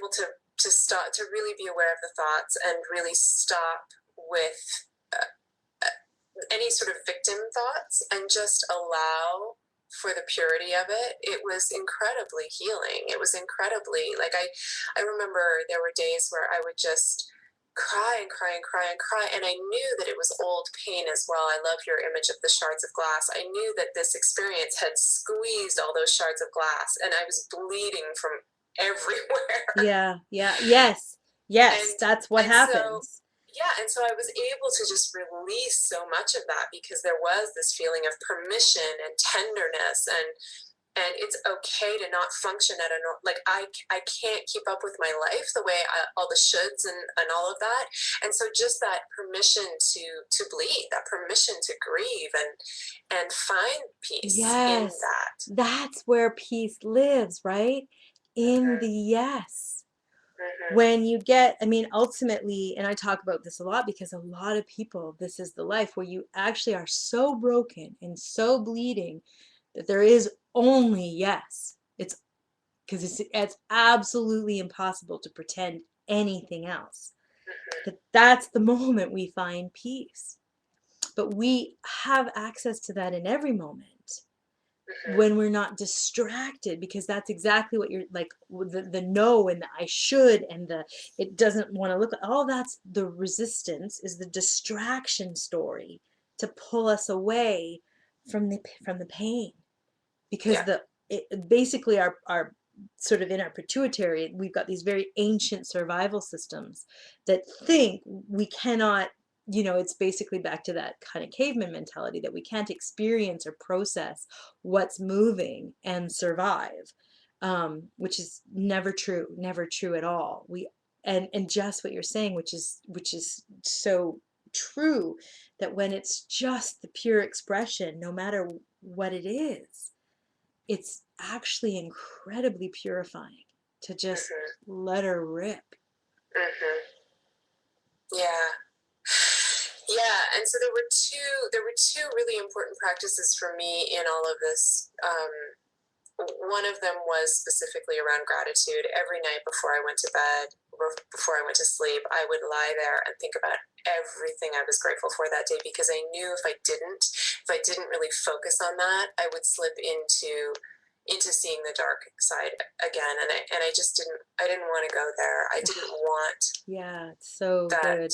able to stop, to really be aware of the thoughts and really stop with any sort of victim thoughts and just allow for the purity of it. It was incredibly healing. It was incredibly, like, I remember there were days where I would just cry and cry and cry and cry, and I knew that it was old pain as well. I love your image of the shards of glass. I knew that this experience had squeezed all those shards of glass, and I was bleeding from everywhere. Yeah, yeah, yes, yes, and that's what and so happens. yeah, and so I was able to just release so much of that because there was this feeling of permission and tenderness, and it's okay to not function at a like I can't keep up with my life the way all the shoulds and all of that, and so just that permission to bleed, that permission to grieve and find peace in Yes, that. that's where peace lives, right? In Mm-hmm, the yes. mm-hmm, When you get, I mean, ultimately, and I talk about this a lot because a lot of people, this is the life where you actually are so broken and so bleeding that there is only yes. It's because it's absolutely impossible to pretend anything else. mm-hmm, That's the moment we find peace. But we have access to that in every moment mm-hmm. when we're not distracted, because that's exactly what you're like, the no and the I should and the it doesn't want to look like, all that's the resistance, is the distraction story to pull us away from the pain, because Yeah, basically our sort of in our pituitary, we've got these very ancient survival systems that think we cannot, it's basically back to that kind of caveman mentality that we can't experience or process what's moving and survive, which is never true, never true at all. And just what you're saying, which is so true, that when it's just the pure expression, no matter what it is, it's actually incredibly purifying to just mm-hmm, let her rip. mm-hmm. Yeah. Yeah, and so there were two really important practices for me in all of this. One of them was specifically around gratitude. Every night before I went to bed, or before I went to sleep, I would lie there and think about everything I was grateful for that day, because I knew if I didn't really focus on that, I would slip into seeing the dark side again, and I just didn't want to go there. I didn't want Yeah, it's so good. that.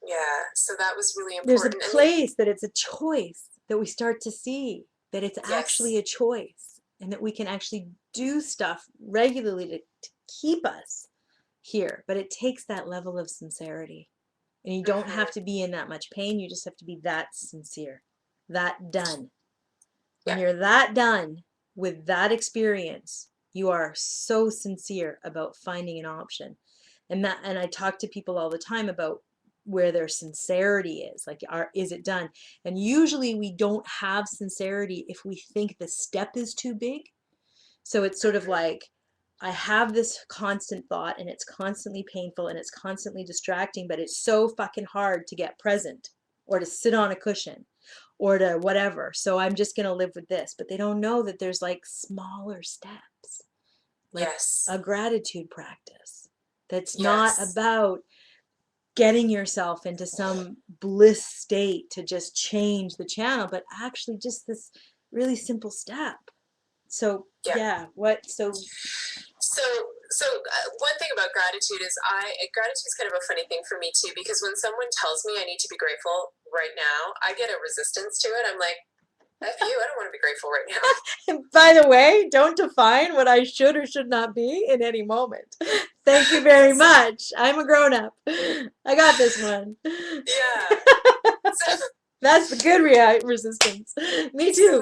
Yeah, so that was really There's a important. And then, place that it's a choice, that we start to see that it's actually yes, a choice, and that we can actually do stuff regularly to keep us here. But it takes that level of sincerity. And you don't have mm-hmm, to be in that much pain. You just have to be that sincere, that done. When yeah, you're that done with that experience, you are so sincere about finding an option. And I talk to people all the time about where their sincerity is, like, is it done? And usually we don't have sincerity if we think the step is too big. So it's sort of mm-hmm, like, I have this constant thought and it's constantly painful and it's constantly distracting, but it's so fucking hard to get present or to sit on a cushion or to whatever. So I'm just going to live with this. But they don't know that there's like smaller steps, like yes, a gratitude practice that's not yes, about getting yourself into some bliss state to just change the channel, but actually just this really simple step. So, yeah. yeah, what, so, So, one thing about gratitude is gratitude is kind of a funny thing for me too, because when someone tells me I need to be grateful right now, I get a resistance to it. I'm like, F you, I don't want to be grateful right now. by the way, don't define what I should or should not be in any moment. Thank you very Yes, much. I'm a grown up. I got this one. yeah. So, That's the good resistance. Me so too.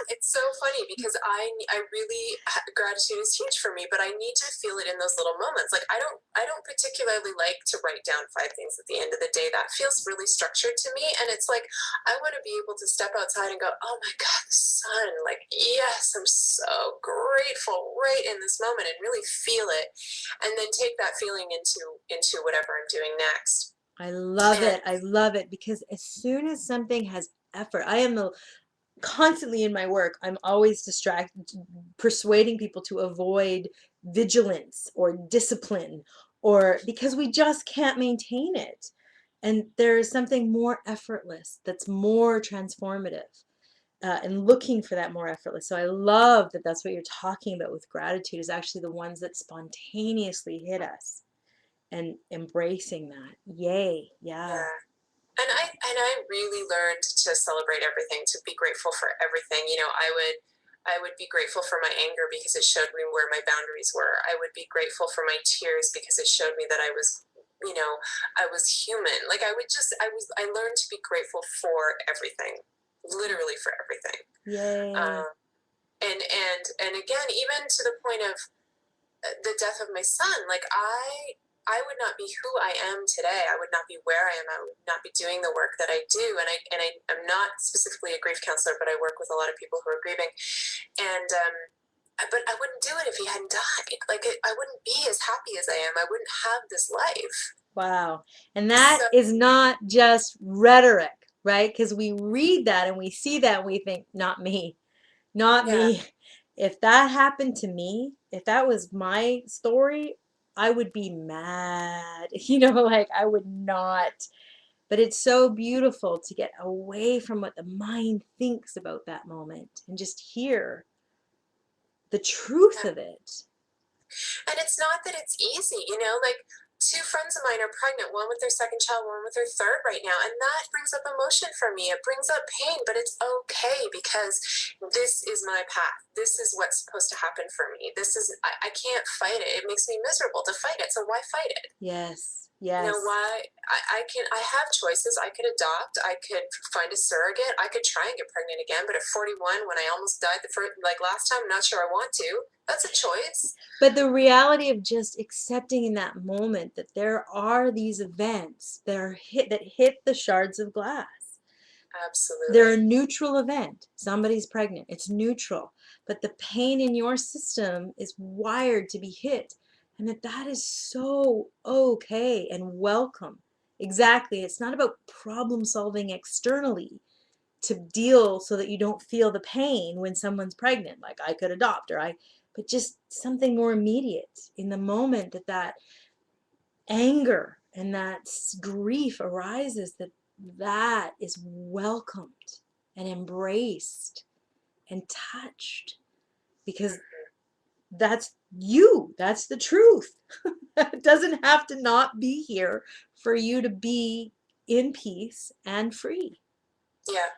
it's so funny because I really, gratitude is huge for me, but I need to feel it in those little moments. Like I don't particularly like to write down 5 things at the end of the day. That feels really structured to me, and it's like I want to be able to step outside and go, oh my god, the sun! Like, yes, I'm so grateful right in this moment, and really feel it, and then take that feeling into whatever I'm doing next. I love And it. I love it because as soon as something has effort, I am constantly in my work, I'm always distracted, persuading people to avoid vigilance or discipline, or because we just can't maintain it. And there is something more effortless that's more transformative, and looking for that more effortless. So I love that that's what you're talking about with gratitude, is actually the ones that spontaneously hit us and embracing that. Yay. Yeah. Yeah. And I really learned to celebrate everything, to be grateful for everything. I would be grateful for my anger because it showed me where my boundaries were. I would be grateful for my tears because it showed me that I was human. Like I learned to be grateful for everything, literally for everything. Yay. Um, and again, even to the point of the death of my son, like I would not be who I am today. I would not be where I am. I would not be doing the work that I do. And I am not specifically a grief counselor, but I work with a lot of people who are grieving. And but I wouldn't do it if he hadn't died. Like I wouldn't be as happy as I am. I wouldn't have this life. Wow. And that So is not just rhetoric, right? Because we read that and we see that and we think, not me, not yeah, me. If that happened to me, if that was my story, I would be mad. Like I would not. But it's so beautiful to get away from what the mind thinks about that moment and just hear the truth yeah. of it. And it's not that it's easy, like two friends of mine are pregnant, one with their second child, one with their third right now. And that brings up emotion for me. It brings up pain, but it's okay because this is my path. This is what's supposed to happen for me. I can't fight it. It makes me miserable to fight it. So why fight it? Yes, yes. Why I have choices. I could adopt, I could find a surrogate, I could try and get pregnant again, but at 41 when I almost died the first like last time, I'm not sure I want to. That's a choice. But the reality of just accepting in that moment that there are these events that hit the shards of glass. They're a Absolutely. neutral event. Somebody's pregnant. It's neutral. But the pain in your system is wired to be hit. And that is so okay and welcome. Exactly. It's not about problem solving externally to deal so that you don't feel the pain when someone's pregnant, like I could adopt but just something more immediate in the moment that anger and that grief arises, that is welcomed and embraced and touched, because that's you, that's the truth. It doesn't have to not be here for you to be in peace and free. Yeah.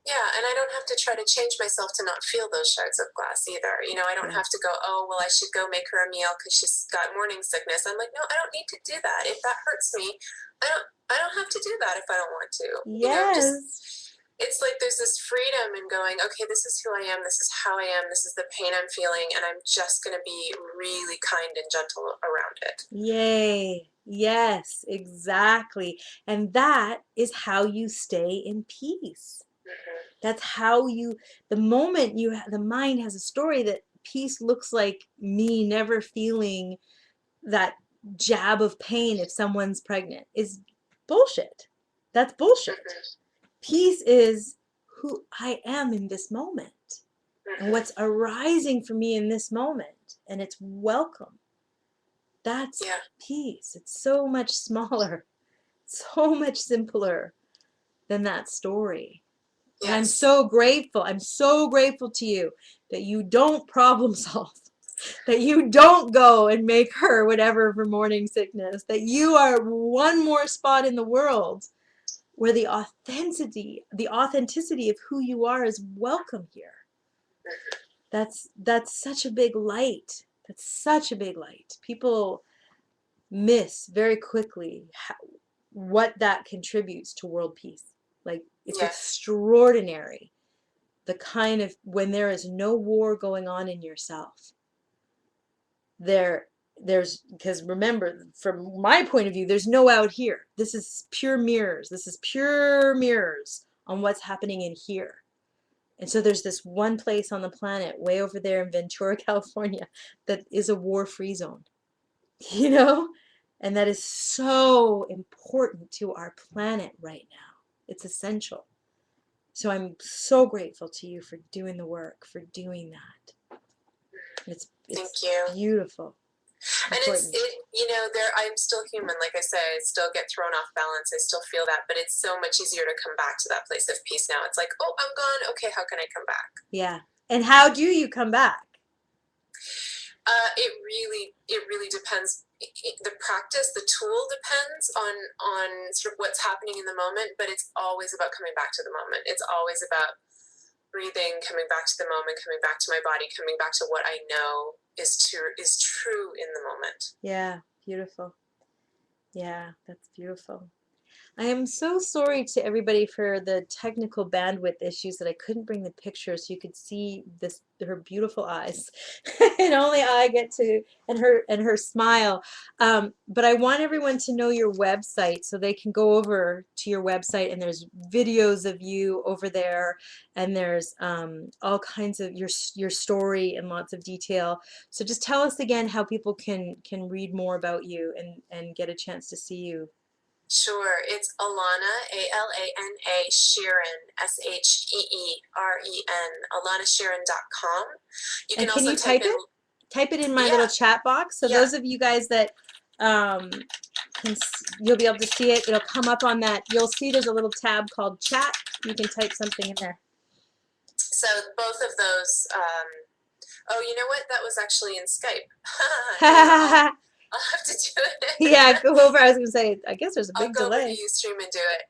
Yeah, and I don't have to try to change myself to not feel those shards of glass either. I don't Yeah. have to go, oh, well, I should go make her a meal because she's got morning sickness. I'm like, no, I don't need to do that. If that hurts me, I don't have to do that if I don't want to. Just Yes. it's like there's this freedom in going, okay, this is who I am, this is how I am, this is the pain I'm feeling, and I'm just going to be really kind and gentle around it. Yay. Yes, exactly. And that is how you stay in peace. Mm-hmm. That's how the moment the mind has a story that peace looks like me never feeling that jab of pain if someone's pregnant is bullshit. That's bullshit. Mm-hmm. Peace is who I am in this moment and Mm-hmm. what's arising for me in this moment. And it's welcome. That's Yeah. peace. It's so much smaller, so much simpler than that story. And I'm Yes. so grateful. I'm so grateful to you that you don't problem solve, that you don't go and make her whatever for morning sickness, that you are one more spot in the world where the authenticity of who you are is welcome here. That's such a big light. That's such a big light. People miss very quickly what that contributes to world peace. Like it's Yeah. extraordinary, the kind of when there is no war going on in yourself. There's because remember, from my point of view, there's no out here. This is pure mirrors. This is pure mirrors on what's happening in here. And so there's this one place on the planet way over there in Ventura, California, that is a war-free zone, you know? And that is so important to our planet right now. It's essential. So I'm so grateful to you for doing the work, for doing that. It's Thank It's you. beautiful, And important. I'm still human. Like I say, I still get thrown off balance. I still feel that, but it's so much easier to come back to that place of peace now. It's like, oh, I'm gone. Okay, how can I come back? Yeah. And how do you come back? It really depends. The practice, the tool depends on sort of what's happening in the moment, but it's always about coming back to the moment. It's always about breathing, coming back to the moment, coming back to my body, coming back to what I know is true in the moment. Yeah, beautiful. Yeah, that's beautiful. I am so sorry to everybody for the technical bandwidth issues that I couldn't bring the picture so you could see this her beautiful eyes. And only I get to and her smile. But I want everyone to know your website so they can go over to your website and there's videos of you over there and there's all kinds of your story in lots of detail. So just tell us again how people can read more about you and get a chance to see you. Sure, it's Alana, Alana, sheeren, sheeren, alanasheeren.com. You And can can also you type type in, it? Type it in my little yeah, chat box. So yeah. those of you guys that um, you'll be able to see it. It'll come up on that. You'll see there's a little tab called chat. You can type something in there. So both of those, oh, you know what? That was actually in Skype. I'll have to do Yeah, it. go over. I was going to say, I guess there's a I'll big go over to delay. Ustream and do it.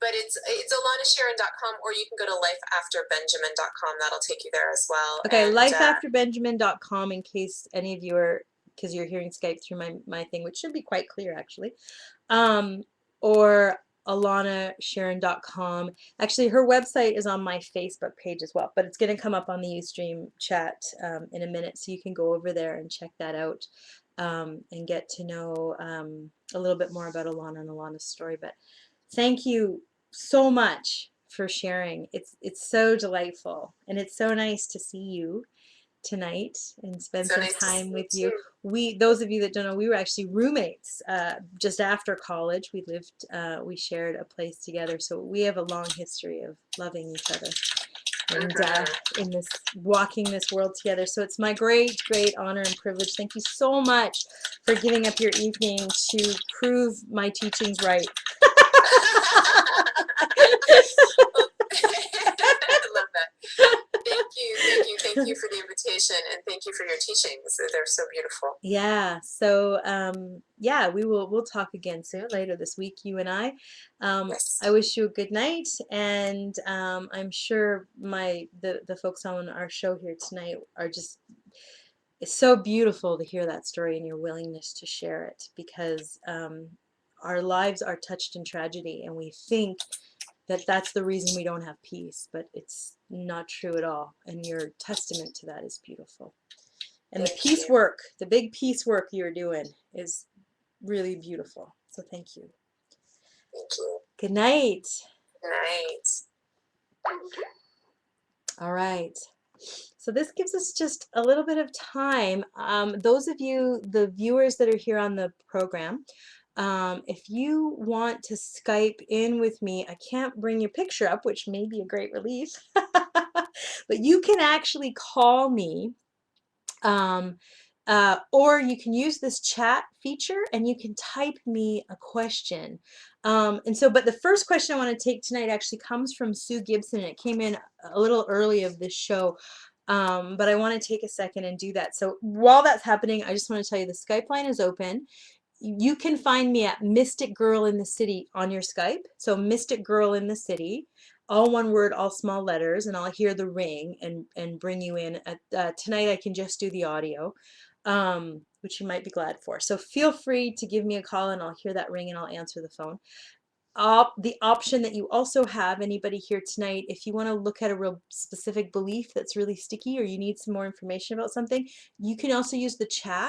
But it's alanasheeren.com, or you can go to lifeafterbenjamin.com. That'll take you there as well. Okay, And lifeafterbenjamin.com in case any of you are, because you're hearing Skype through my thing, which should be quite clear actually. Or alanasheeren.com. Actually, her website is on my Facebook page as well, but it's going to come up on the Ustream chat in a minute, so you can go over there and check that out and get to know a little bit more about Alana and Alana's story. But thank you so much for sharing. It's so delightful, and it's so nice to see you tonight and spend so some nice to see time you with you. too. Those of you that don't know, we were actually roommates just after college. We shared a place together, so we have a long history of loving each other and in this walking this world together. So it's my great honor and privilege. Thank you so much for giving up your evening to prove my teachings right. I love that. Thank you for the invitation, and thank you for your teachings. They're so beautiful. Yeah, so yeah, we'll talk again soon, later this week, you and I. Yes. I wish you a good night, and I'm sure the folks on our show here tonight are just, it's so beautiful to hear that story and your willingness to share it because our lives are touched in tragedy, and we think that that's the reason we don't have peace, but it's not true at all. And your testament to that is beautiful. And the Thank peace you. work, the big peace work you're doing is really beautiful. So thank you. Thank you. Good night. Good night. All right. So this gives us just a little bit of time. Those of you, the viewers that are here on the program, if you want to Skype in with me, I can't bring your picture up, which may be a great relief, but you can actually call me. Or you can use this chat feature and you can type me a question. But the first question I want to take tonight actually comes from Sue Gibson, and it came in a little early of this show. But I want to take a second and do that. So while that's happening, I just want to tell you the Skype line is open. You can find me at Mystic Girl in the City on your Skype. So Mystic Girl in the City, all one word, all small letters, and I'll hear the ring and bring you in. Tonight I can just do the audio, which you might be glad for. So feel free to give me a call and I'll hear that ring and I'll answer the phone. The option that you also have, anybody here tonight, if you want to look at a real specific belief that's really sticky or you need some more information about something, you can also use the chat